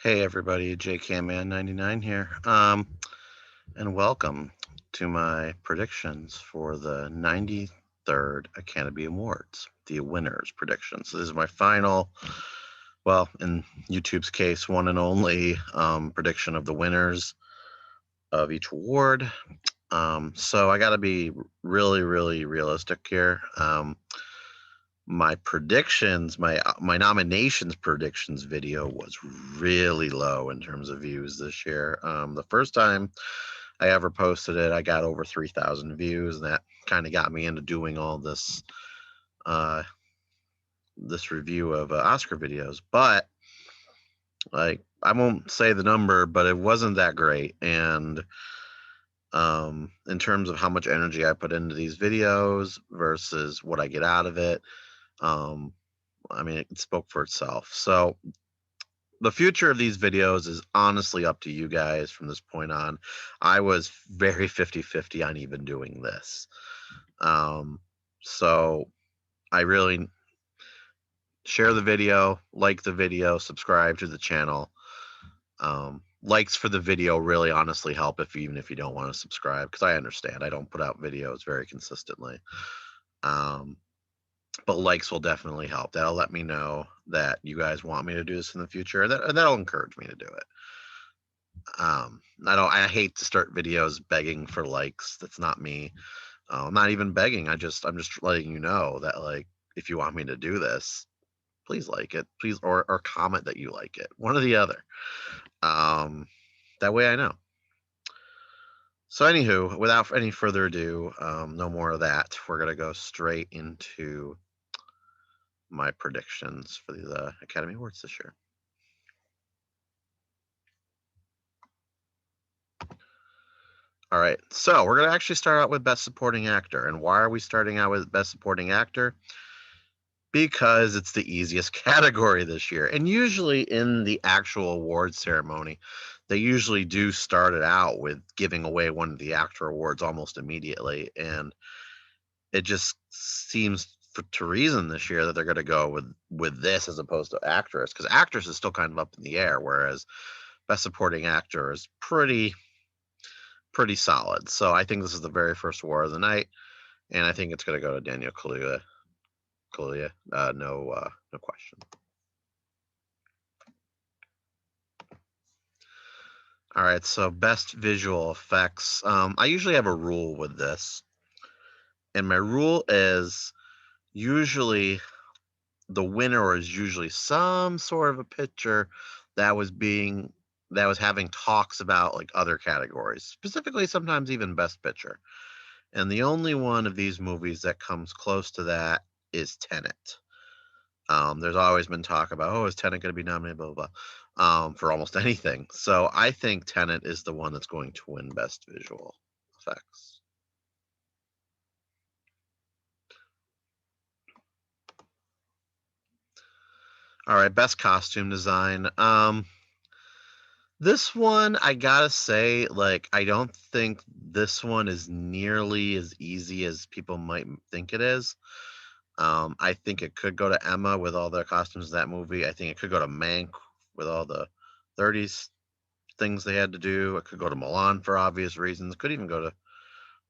Hey everybody, JKman99 here. And welcome to my predictions for the 93rd Academy Awards, the winners' predictions. So this is my final, well, in YouTube's case, one and only prediction of the winners of each award. So I got to be really, really realistic here. My predictions, my nominations predictions video was really low in terms of views this year. The first time I ever posted it, I got over 3,000 views, and that kind of got me into doing all uh, this review of Oscar videos. But like, I won't say the number, but it wasn't that great. And in terms of how much energy I put into these videos versus what I get out of it, um, I mean, it spoke for itself. So the future of these videos is honestly up to you guys from this point on. I was very 50-50 on even doing this. So I really share the video, like the video, subscribe to the channel. Likes for the video really honestly help even if you don't want to subscribe, because I understand I don't put out videos very consistently. But likes will definitely help. That'll let me know that you guys want me to do this in the future, and that'll encourage me to do it. I hate to start videos begging for likes. That's not me. I'm not even begging. I'm just letting you know that, like, if you want me to do this, please like it, please, or comment that you like it, one or the other. That way I know. So anywho, without any further ado, no more of that. We're gonna go straight into my predictions for the Academy Awards this year. All right, so we're going to actually start out with Best Supporting Actor. And why are we starting out with Best Supporting Actor? Because it's the easiest category this year. And usually in the actual awards ceremony, they usually do start it out with giving away one of the actor awards almost immediately. And it just seems to reason this year that they're going to go with this as opposed to actress, because actress is still kind of up in the air, whereas Best Supporting Actor is pretty solid. So I think this is the very first award of the night, and I think it's going to go to Daniel Kaluuya. No question. All right, so best visual effects. I usually have a rule with this, and my rule is usually the winner is usually some sort of a picture that was having talks about like other categories, specifically sometimes even best picture. And the only one of these movies that comes close to that is Tenet. There's always been talk about, oh, is Tenet going to be nominated, blah, blah, blah, for almost anything. So I think Tenet is the one that's going to win Best Visual Effects. All right, Best Costume Design. This one, I gotta say, like, I don't think this one is nearly as easy as people might think it is. I think it could go to Emma with all the costumes in that movie. I think it could go to Mank with all the 30s things they had to do. It could go to Mulan for obvious reasons. It could even go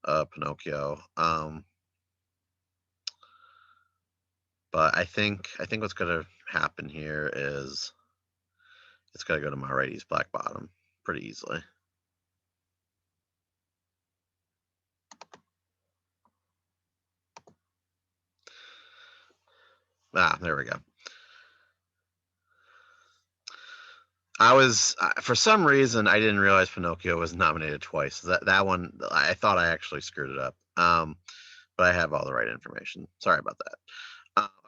to Pinocchio. But I think what's going to happen here is it's going to go to Ma Rainey's Black Bottom pretty easily. There we go. For some reason I didn't realize Pinocchio was nominated twice. That one I thought I actually screwed it up. But I have all the right information. Sorry about that.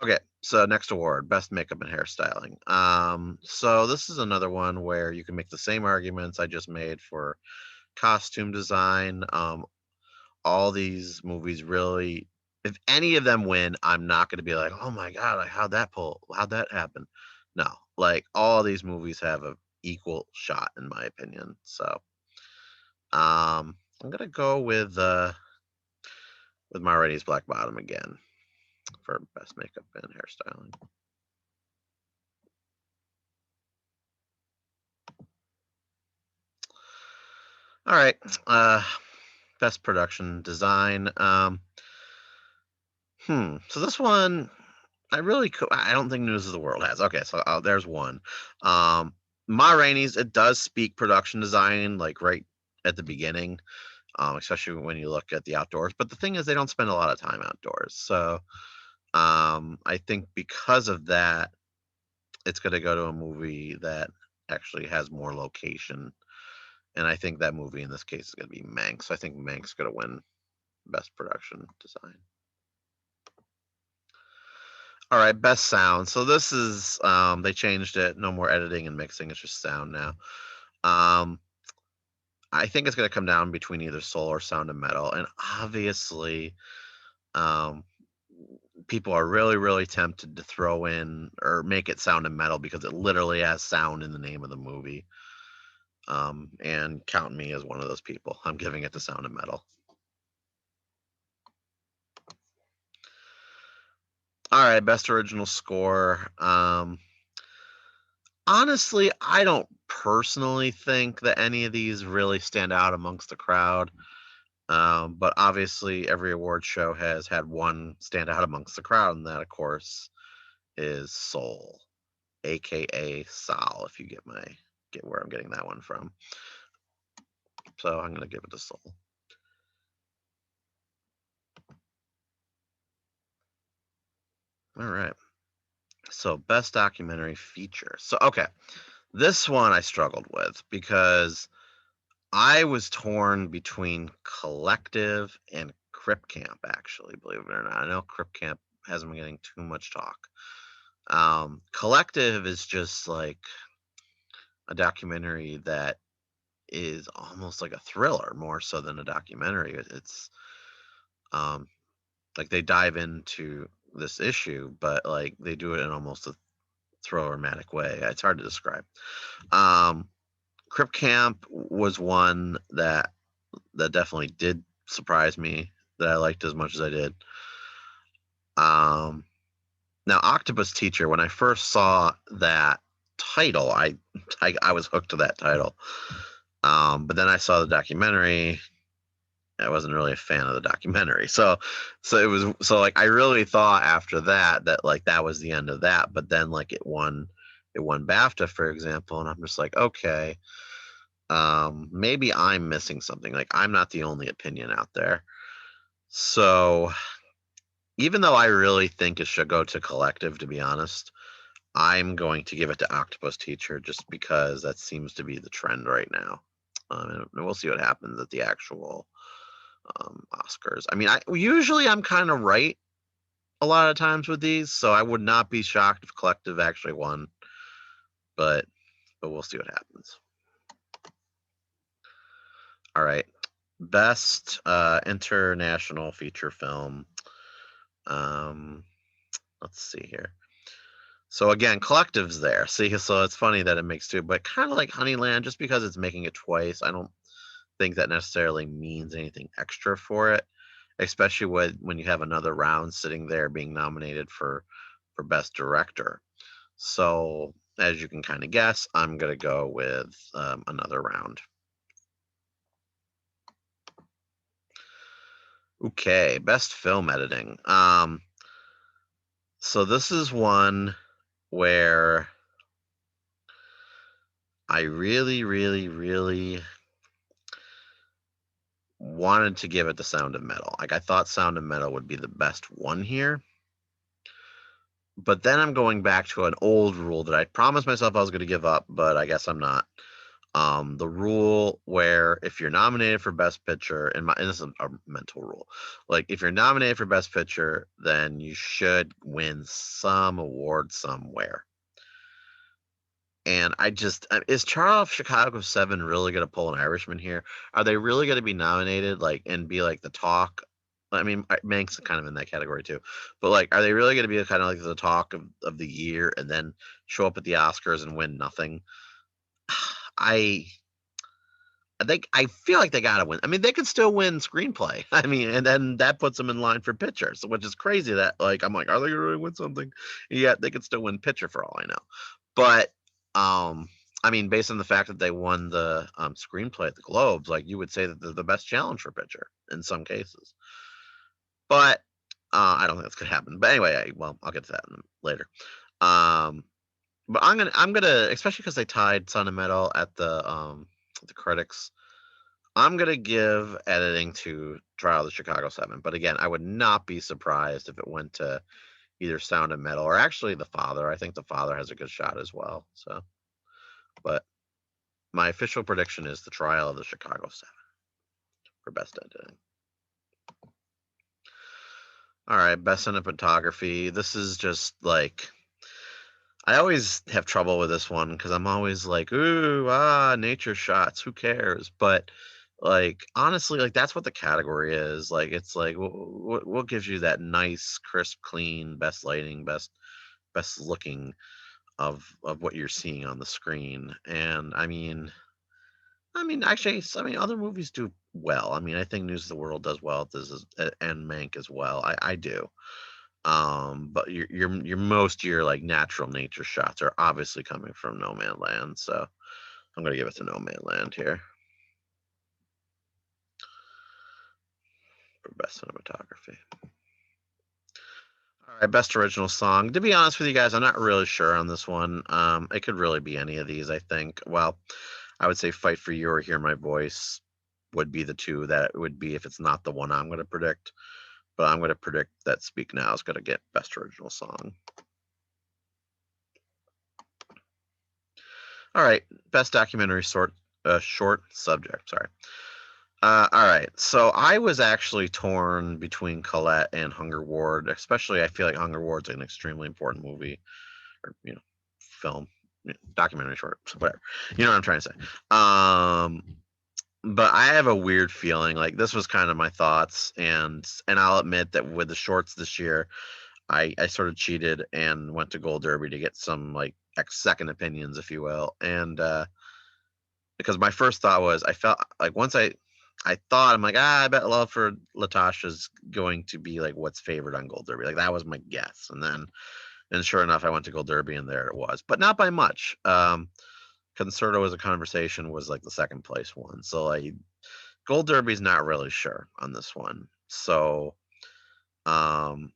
Okay, so next award, best makeup and hairstyling. So this is another one where you can make the same arguments I just made for costume design. All these movies really, if any of them win, I'm not going to be like, oh my god, like, how'd that happen? No, like all these movies have a equal shot in my opinion. So I'm gonna go with Ma Rainey's Black Bottom again for best makeup and hairstyling. All right. Best production design. So this one, I don't think News of the World has. Okay, so there's one. Um, Ma Rainey's, it does speak production design, like right at the beginning, especially when you look at the outdoors. But the thing is, they don't spend a lot of time outdoors. So I think because of that, it's going to go to a movie that actually has more location. And I think that movie in this case is going to be Mank. So I think Mank's going to win Best Production Design. All right, best sound. So this is they changed it. No more editing and mixing. It's just sound now. Um, I think it's going to come down between either Soul or Sound of Metal, and obviously, um, people are really, really tempted to throw in or make it Sound of Metal because it literally has sound in the name of the movie. And count me as one of those people. I'm giving it the Sound of Metal. All right, best original score. Honestly, I don't personally think that any of these really stand out amongst the crowd. But obviously, every award show has had one stand out amongst the crowd, and that, of course, is Soul, aka Sal. If you get where I'm getting that one from, so I'm gonna give it to Soul. All right. So best documentary feature. So okay, this one I struggled with because I was torn between Collective and Crip Camp, actually, believe it or not. I know Crip Camp hasn't been getting too much talk. Collective is just like a documentary that is almost like a thriller more so than a documentary. It's um, like they dive into this issue, but like they do it in almost a thriller-matic way. It's hard to describe. Um, Crip Camp was one that definitely did surprise me that I liked as much as I did. Now Octopus Teacher, when I first saw that title, I was hooked to that title. But then I saw the documentary. I wasn't really a fan of the documentary. So it was so like I really thought after that like that was the end of that. But then like it won BAFTA, for example, and I'm just like, okay, maybe I'm missing something. Like I'm not the only opinion out there. So even though I really think it should go to Collective, to be honest, I'm going to give it to Octopus Teacher just because that seems to be the trend right now. And we'll see what happens at the actual Oscars. I mean, I'm kind of right a lot of times with these, so I would not be shocked if Collective actually won, but we'll see what happens. All right, best international feature film. Let's see here. So again, Collective's there. See, so it's funny that it makes two, but kind of like Honeyland, just because it's making it twice, I don't think that necessarily means anything extra for it, especially when you have another round sitting there being nominated for best director. So as you can kind of guess, I'm gonna go with another round. Okay, best film editing. So this is one where I really, really, really wanted to give it the Sound of Metal. Like I thought Sound of Metal would be the best one here. But then I'm going back to an old rule that I promised myself I was going to give up, but I guess I'm not. The rule where if you're nominated for Best Picture, and this is a mental rule, like if you're nominated for Best Picture, then you should win some award somewhere. And is Charles Chicago 7 really going to pull an Irishman here? Are they really going to be nominated like and be like the talk? I mean, Mank's kind of in that category too, but like, are they really going to be kind of like the talk of the year and then show up at the Oscars and win nothing? I I feel like they gotta win. I mean, they could still win screenplay. I mean, and then that puts them in line for picture. So, which is crazy that like I'm like, are they gonna really win something? Yeah, they could still win picture for all I know. But I mean, based on the fact that they won the screenplay at the Globes, like you would say that they're the best challenge for picture in some cases. But I don't think that's gonna happen. But anyway, well, I'll get to that later. Um, but I'm gonna, especially because they tied Sun and Metal at the critics. I'm gonna give editing to Trial of the Chicago 7. But again, I would not be surprised if it went to either Sound and Metal or actually The Father. I think The Father has a good shot as well. So, but my official prediction is the Trial of the Chicago 7 for best editing. All right, best cinematography. This is just like I always have trouble with this one because I'm always like, ooh, nature shots. Who cares? But like honestly, like that's what the category is. Like it's like what gives you that nice, crisp, clean, best lighting, best looking of what you're seeing on the screen. And actually, other movies do well. I mean, I think News of the World does well. This is and Mank as well. I do. But your like natural nature shots are obviously coming from Nomadland. So I'm gonna give it to Nomadland here for best cinematography. All right, best original song. To be honest with you guys, I'm not really sure on this one. It could really be any of these. I think. Well, I would say "Fight for You" or "Hear My Voice" would be the two that it would be if it's not the one I'm going to predict. But I'm going to predict that "Speak Now" is going to get best original song. All right, best documentary short subject. Sorry. All right, so I was actually torn between Colette and Hunger Ward. Especially, I feel like Hunger Ward's an extremely important movie, or film, documentary short, whatever. You know what I'm trying to say. But I have a weird feeling. Like this was kind of my thoughts, and I'll admit that with the shorts this year, I sort of cheated and went to Gold Derby to get some like second opinions, if you will, and because my first thought was I felt like once I thought I'm like I bet Love for Latasha's going to be like what's favored on Gold Derby, like that was my guess, and sure enough I went to Gold Derby and there it was, but not by much. Concerto as a Conversation was like the second place one, so like Gold Derby's not really sure on this one, um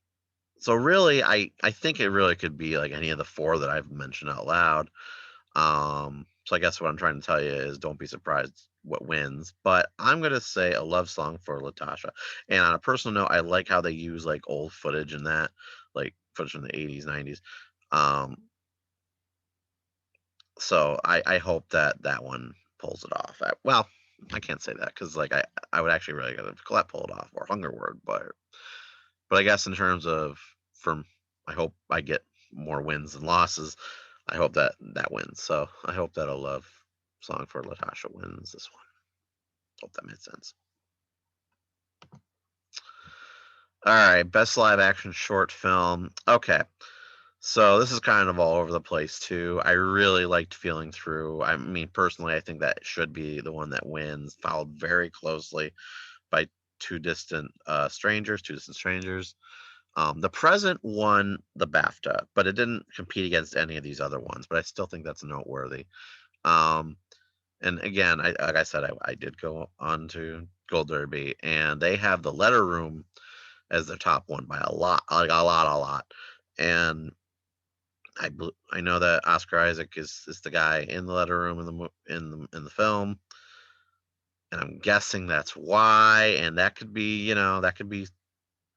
so really I think it really could be like any of the four that I've mentioned out loud. So I guess what I'm trying to tell you is don't be surprised what wins. But I'm gonna say a love song for Latasha. And on a personal note, I like how they use like old footage in that, like footage from the 80s, 90s. Um, so I hope that that one pulls it off. Well, I can't say that because like I would actually really get if Colette pull it off or Hunger Word, but I guess in terms of from I hope I get more wins than losses. I hope that that wins. So I hope that a love song for Latasha wins this one. Hope that made sense. All right, best live action short film. Okay. So this is kind of all over the place too. I really liked Feeling Through. I mean, personally, I think that should be the one that wins, followed very closely by Two Distant Strangers. The Present won the BAFTA, but it didn't compete against any of these other ones. But I still think that's noteworthy. Um, and again, like I said, I did go on to Gold Derby, and they have the Letter Room as their top one by a lot, like a lot. And I know that Oscar Isaac is the guy in the Letter Room in the film, and I'm guessing that's why. And that could be that could be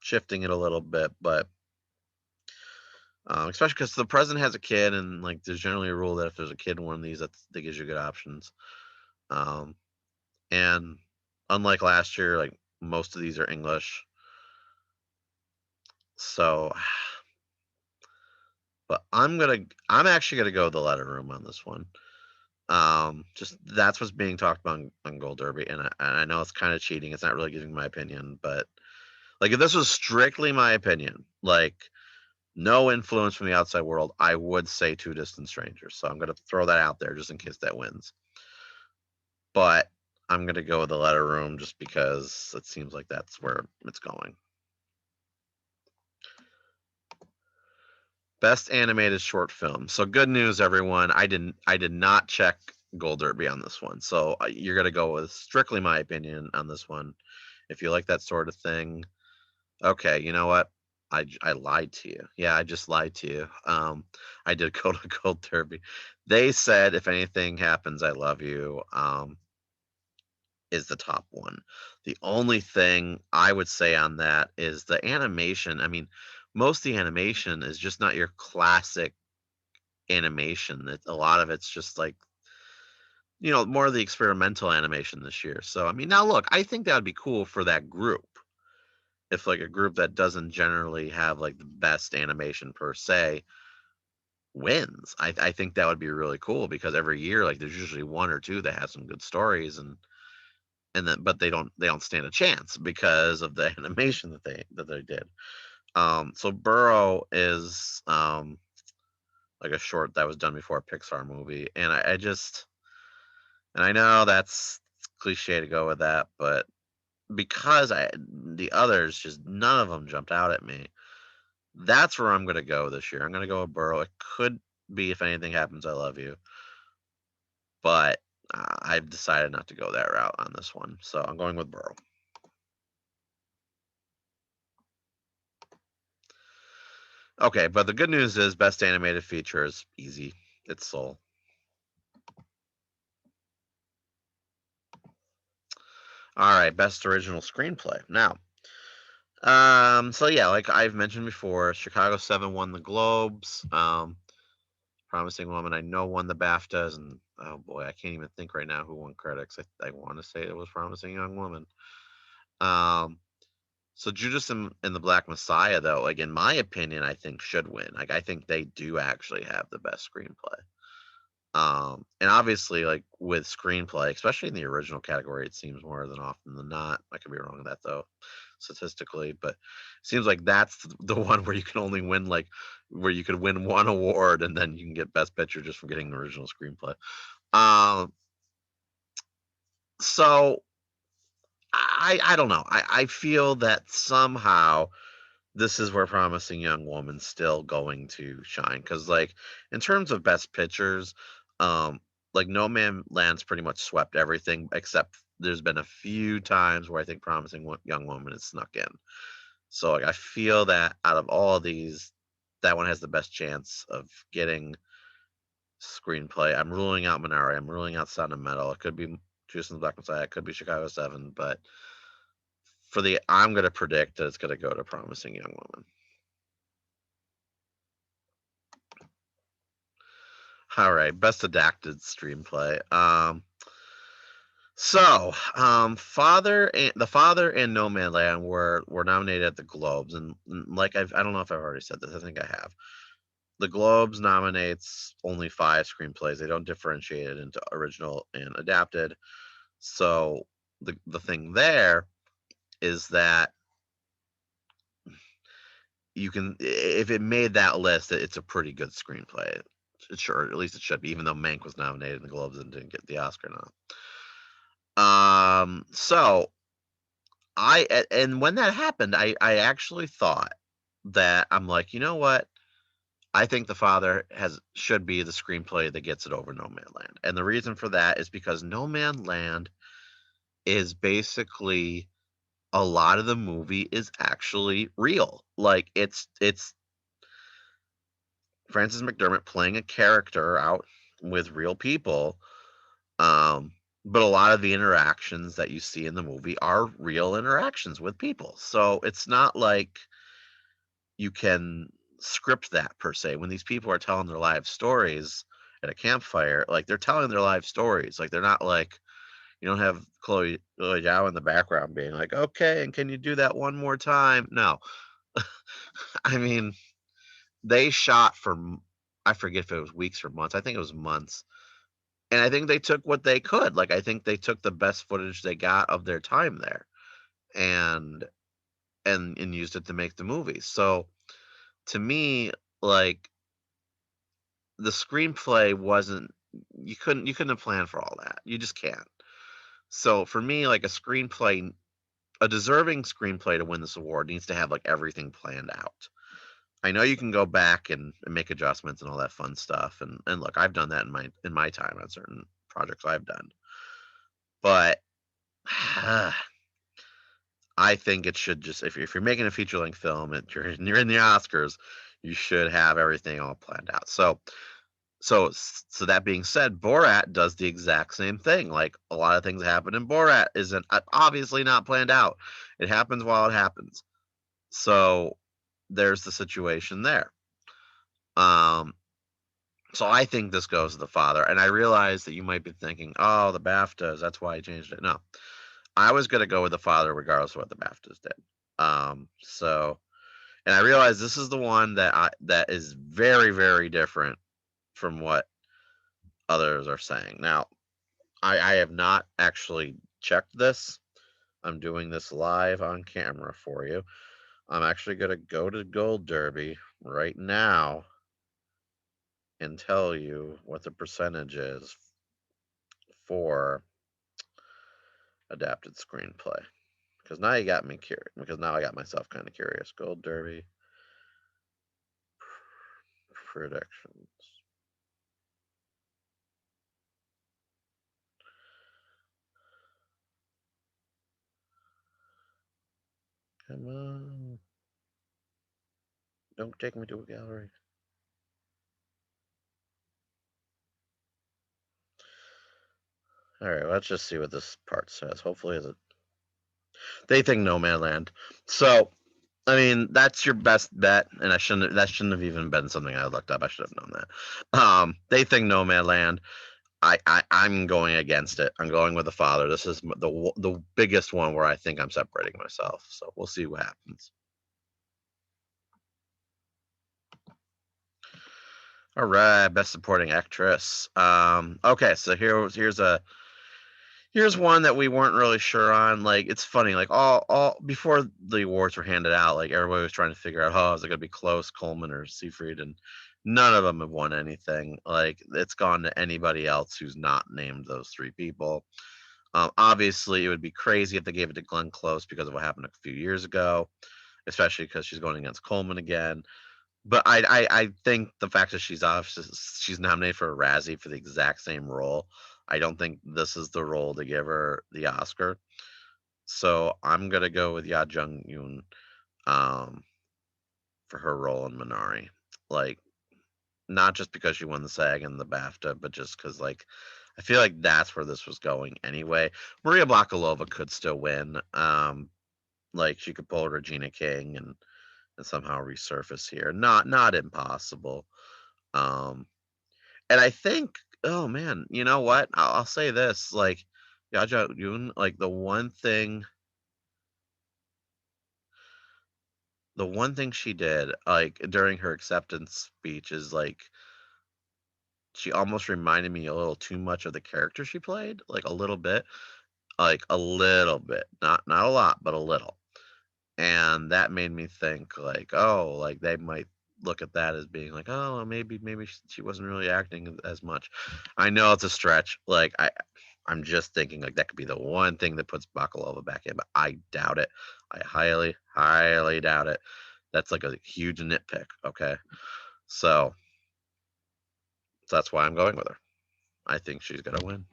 shifting it a little bit, but especially because the president has a kid, and like there's generally a rule that if there's a kid in one of these, that gives you good options. Um, and unlike last year, like most of these are English, so but I'm actually gonna go the Letter Room on this one. Just that's what's being talked about on Gold Derby, and I know it's kind of cheating. It's not really giving my opinion, but like if this was strictly my opinion, like no influence from the outside world, I would say Two Distant Strangers. So I'm gonna throw that out there just in case that wins. But I'm gonna go with the Letter Room just because it seems like that's where it's going. Best animated short film. So good news, everyone. I did not check Gold Derby on this one. So you're gonna go with strictly my opinion on this one. If you like that sort of thing, okay. You know what? I lied to you. Yeah, I just lied to you. I did go to Gold Derby. They said if anything happens, I love you. Is the top one. The only thing I would say on that is the animation. I mean, most of the animation is just not your classic animation. A lot of it's just like, more of the experimental animation this year. So, I mean, now look, I think that would be cool for that group. If like a group that doesn't generally have like the best animation per se wins, I think that would be really cool because every year like there's usually one or two that have some good stories and then but they don't stand a chance because of the animation that they did. So Burrow is like a short that was done before a Pixar movie, and I know that's cliche to go with that, but because the others just none of them jumped out at me. That's where I'm gonna go this year. I'm gonna go with Burrow. It could be if anything happens, I love you, but I've decided not to go that route on this one, so I'm going with Burrow. Okay, but the good news is best animated feature is easy. It's Soul. All right, best original screenplay. Now, so yeah, like I've mentioned before, Chicago 7 won the Globes. Promising Woman, I know won the BAFTAs, and oh boy, I can't even think right now who won critics. I want to say it was Promising Young Woman. Um, so Judas and the Black Messiah, though, like in my opinion, I think should win. Like I think they do actually have the best screenplay. And obviously, like with screenplay, especially in the original category, it seems more than often than not. I could be wrong with that though, statistically, but it seems like that's the one where you can only win like where you could win one award and then you can get Best Picture just from getting the original screenplay. Um, so I don't know. I feel that somehow this is where Promising Young Woman's still going to shine because like in terms of best pictures, like No Man Land's pretty much swept everything except there's been a few times where I think Young Woman has snuck in. So like I feel that out of all of these, that one has the best chance of getting screenplay. I'm ruling out Minari. I'm ruling out Sound of Metal. It could be Juice and the Black Messiah. It could be Chicago 7, but I'm gonna predict that it's gonna go to Promising Young Woman. All right, best adapted screenplay. The Father and Nomadland were nominated at the Globes, and like I don't know if I've already said this. I think I have. The Globes nominates only 5 screenplays. They don't differentiate it into original and adapted. So the thing there is that you can if it made that list, it's a pretty good screenplay. Sure, at least it should be, even though Mank was nominated in the Globes and didn't get the Oscar now. So and when that happened, I actually thought that I'm like, you know what? I think The Father should be the screenplay that gets it over No Man Land. And the reason for that is because No Man Land is basically a lot of the movie is actually real. Like it's Frances McDermott playing a character out with real people. But a lot of the interactions that you see in the movie are real interactions with people. So it's not like you can script that per se. When these people are telling their live stories at a campfire, like they're telling their live stories. Like they're not like you don't have Chloe Zhao in the background being like, okay, and can you do that one more time? No. I mean, they shot for I forget if it was weeks or months. I think it was months. And I think they took what they could. Like I think they took the best footage they got of their time there and and used it to make the movie. So to me, like the screenplay wasn't you couldn't have planned for all that. You just can't. So for me, like a deserving screenplay to win this award needs to have like everything planned out. I know you can go back and make adjustments and all that fun stuff. And look, I've done that in my time on certain projects I've done. But I think it should just if you're making a feature length film and you're in the Oscars, you should have everything all planned out. So that being said, Borat does the exact same thing. Like a lot of things happen in Borat isn't obviously not planned out. It happens while it happens. So there's the situation there. Um, so I think this goes to the father, and I realize that you might be thinking, "Oh, the BAFTAs, that's why I changed it." No, I was gonna go with the father regardless of what the BAFTAs did. So, and I realize this is the one that is very, very different from what others are saying. Now, I have not actually checked this. I'm doing this live on camera for you. I'm actually gonna go to Gold Derby right now and tell you what the percentage is for adapted screenplay. Because now you got me curious. Because now I got myself kind of curious. Gold Derby predictions. Come on. Don't take me to a gallery. All right, let's just see what this part says. Hopefully, they think Nomadland. So, I mean, that's your best bet, and that shouldn't have even been something I looked up. I should have known that. They think Nomadland. I'm going against it. I'm going with the father. This is the biggest one where I think I'm separating myself. So we'll see what happens. All right, best supporting actress. Okay, so here's one that we weren't really sure on. Like it's funny, like all before the awards were handed out, like everybody was trying to figure out, oh, is it gonna be close, Coleman or Seyfried, and none of them have won anything. Like it's gone to anybody else who's not named those three people. Obviously, it would be crazy if they gave it to Glenn Close because of what happened a few years ago, especially because she's going against Coleman again. But I think the fact that she's nominated for a Razzie for the exact same role, I don't think this is the role to give her the Oscar. So I'm gonna go with Yuh-Jung um, for her role in Minari. Like not just because she won the SAG and the BAFTA, but just because like I feel like that's where this was going anyway. Maria Bakalova could still win. Like she could pull Regina King and somehow resurface here. Not impossible. Um, and I think, oh man, you know what? I'll say this: like Yaja Yoon, like the one thing she did, like during her acceptance speech, is like she almost reminded me a little too much of the character she played, like a little bit, not a lot, but a little. And that made me think like, oh, like they might look at that as being like, oh, maybe she wasn't really acting as much. I know it's a stretch. Like I'm just thinking like that could be the one thing that puts Bakalova back in, but I doubt it. I highly, highly doubt it. That's like a huge nitpick. Okay, so that's why I'm going with her. I think she's gonna win.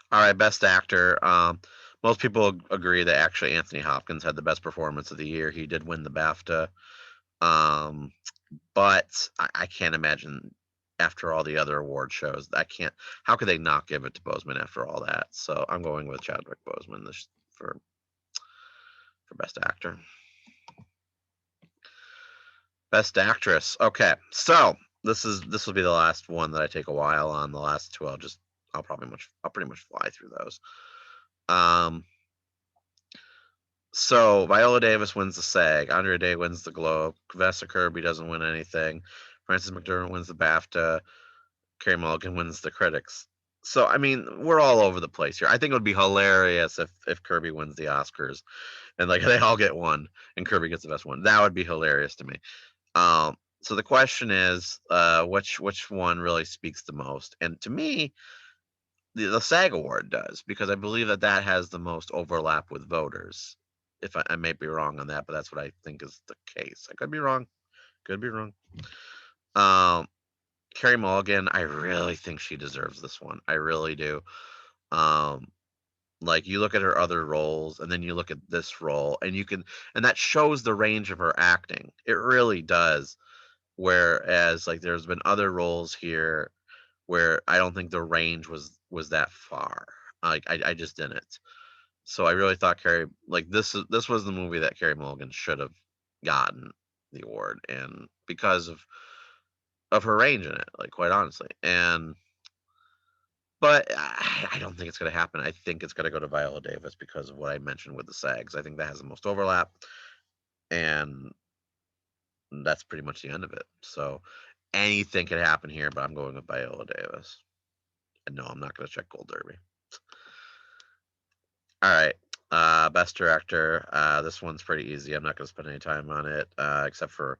All right, best actor. Most people agree that actually Anthony Hopkins had the best performance of the year. He did win the BAFTA. Um, but I can't imagine after all the other award shows. I can't. How could they not give it to Boseman after all that? So I'm going with Chadwick Boseman for for best actor. Best actress. Okay, so this will be the last one that I take a while on. The last two, I'll pretty much fly through those. Um, so Viola Davis wins the SAG. Andrea Day wins the Globe. Vanessa Kirby doesn't win anything. Frances McDormand wins the BAFTA. Carey Mulligan wins the critics. So I mean, we're all over the place here. I think it would be hilarious if Kirby wins the Oscars and like they all get one and Kirby gets the best one. That would be hilarious to me. So the question is, which one really speaks the most? And to me, the SAG award does because I believe that has the most overlap with voters. If I may be wrong on that, but that's what I think is the case. I could be wrong. Could be wrong. Um, Carey Mulligan, I really think she deserves this one. I really do. Um, like you look at her other roles, and then you look at this role, and and that shows the range of her acting. It really does. Whereas, like, there's been other roles here where I don't think the range was that far. Like, I just didn't. So I really thought Carrie, like, this was the movie that Carey Mulligan should have gotten the award, and because of her range in it, like, quite honestly. And but I don't think it's going to happen. I think it's going to go to Viola Davis because of what I mentioned with the SAGs. I think that has the most overlap, and that's pretty much the end of it. So anything could happen here, but I'm going with Viola Davis. And no, I'm not going to check Gold Derby. All right. Best director. This one's pretty easy. I'm not going to spend any time on it, except for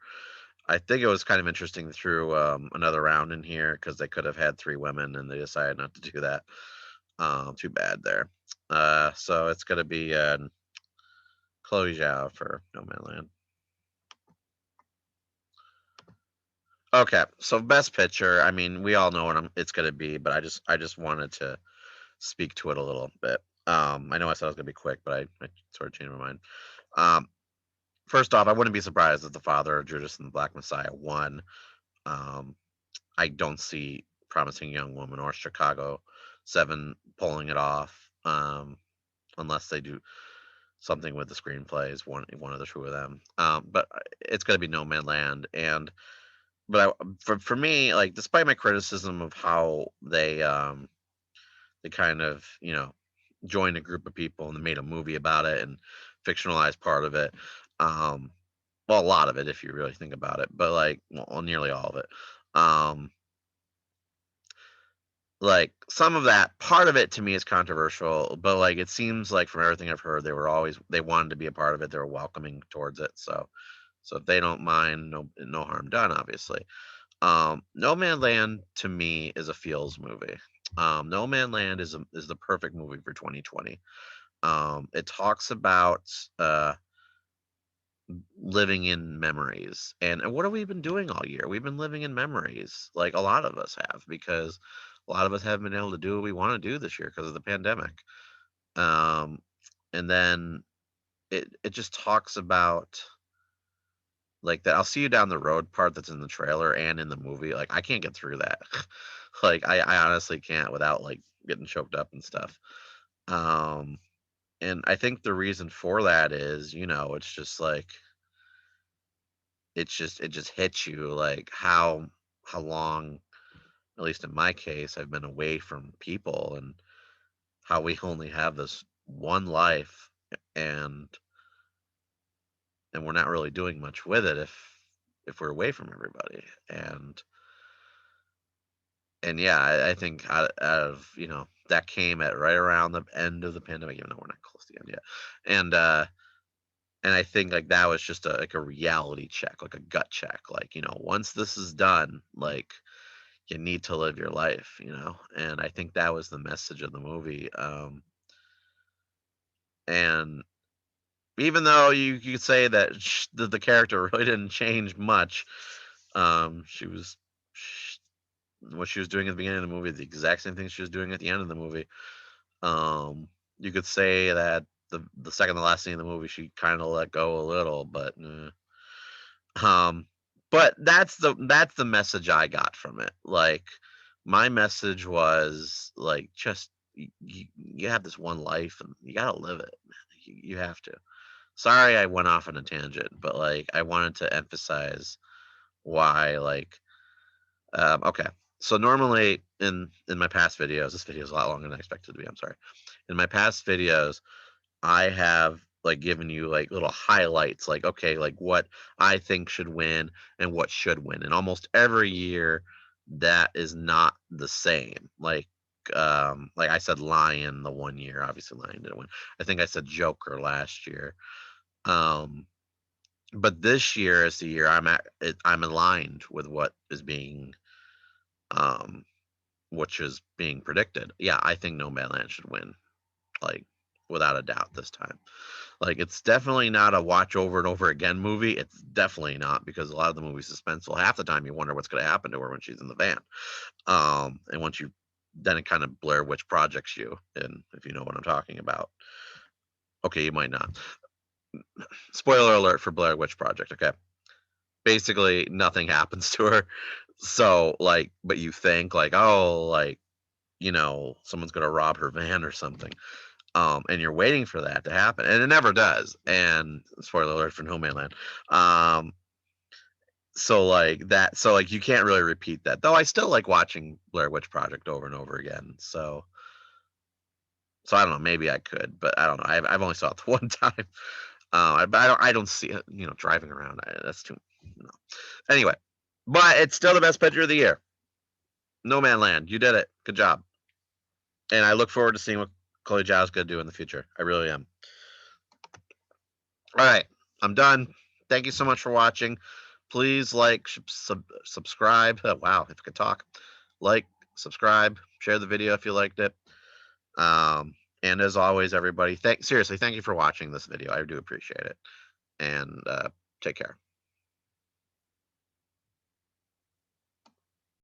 I think it was kind of interesting through another round in here because they could have had three women and they decided not to do that. Too bad there. So it's going to be Chloe Zhao for Nomadland. Okay, so best picture. I mean, we all know what it's going to be, but I just wanted to speak to it a little bit. I know I said it was going to be quick, but I sort of changed my mind. Um, First off, I wouldn't be surprised if the father of Judas and the Black Messiah won. Um, I don't see Promising Young Woman or Chicago 7 pulling it off, unless they do something with the screenplays, one of the two of them. But it's going to be Nomadland, and for me, like, despite my criticism of how they kind of joined a group of people and made a movie about it and fictionalized part of it. Um, well, a lot of it, if you really think about it, but like, well, nearly all of it. Um, like some of that part of it to me is controversial, but like it seems like from everything I've heard, they wanted to be a part of it. They were welcoming towards it. So if they don't mind, no harm done, obviously. No Man Land to me is a feels movie. No Man Land is the perfect movie for 2020. It talks about living in memories. And what have we been doing all year? We've been living in memories, like a lot of us have, because a lot of us haven't been able to do what we want to do this year because of the pandemic. Um, and then it just talks about like that I'll see you down the road part that's in the trailer and in the movie. Like I can't get through that. Like I honestly can't without like getting choked up and stuff. Um, and I think the reason for that is, it's just like it just hits you like how long, at least in my case, I've been away from people and how we only have this one life, and we're not really doing much with it if we're away from everybody. And yeah, I think out of that came at right around the end of the pandemic, even though we're not close to the end yet. And I think like that was just a reality check, like a gut check. Like, once this is done, like you need to live your life. And I think that was the message of the movie. And even though you could say that the character really didn't change much, she was sh what she was doing at the beginning of the movie, the exact same thing she was doing at the end of the movie. Um, you could say that the second to last scene in the movie, she kind of let go a little, but um, but that's the message I got from it. Like my message was like just you have this one life and you gotta live it. You have to. Sorry, I went off on a tangent, but like I wanted to emphasize why. Like, okay, so normally in my past videos, this video is a lot longer than I expected to be. I'm sorry. In my past videos, I have like given you like little highlights, like okay, like what I think should win and what should win. And almost every year, that is not the same. Like I said, Lion the one year. Obviously, Lion didn't win. I think I said Joker last year. Um, but this year is the year I'm aligned with um which is being predicted. Yeah, I think Nomadland should win. Like without a doubt this time. Like, it's definitely not a watch over and over again movie. It's definitely not, because a lot of the movie's suspenseful. Half the time you wonder what's going to happen to her when she's in the van. And once you, then it kind of Blair Witch Projects you, and if you know what I'm talking about. Okay, you might not. Spoiler alert for Blair Witch Project, okay? Basically, nothing happens to her. So, like, but you think, like, oh, like, you know, someone's going to rob her van or something. And you're waiting for that to happen, and it never does. And spoiler alert for Nomadland. So like that, so like you can't really repeat that. Though I still like watching Blair Witch Project over and over again. So I don't know. Maybe I could, but I don't know. I've only saw it the one time. I don't see it. You know, driving around. That's too. No. Anyway, but it's still the best picture of the year. Nomadland, you did it. Good job. And I look forward to seeing what Chloe Zhao's gonna do in the future. I really am. All right, I'm done. Thank you so much for watching. Please like, subscribe. Wow, if I could talk. Like, subscribe, share the video if you liked it. And as always, everybody, seriously, thank you for watching this video. I do appreciate it. And take care.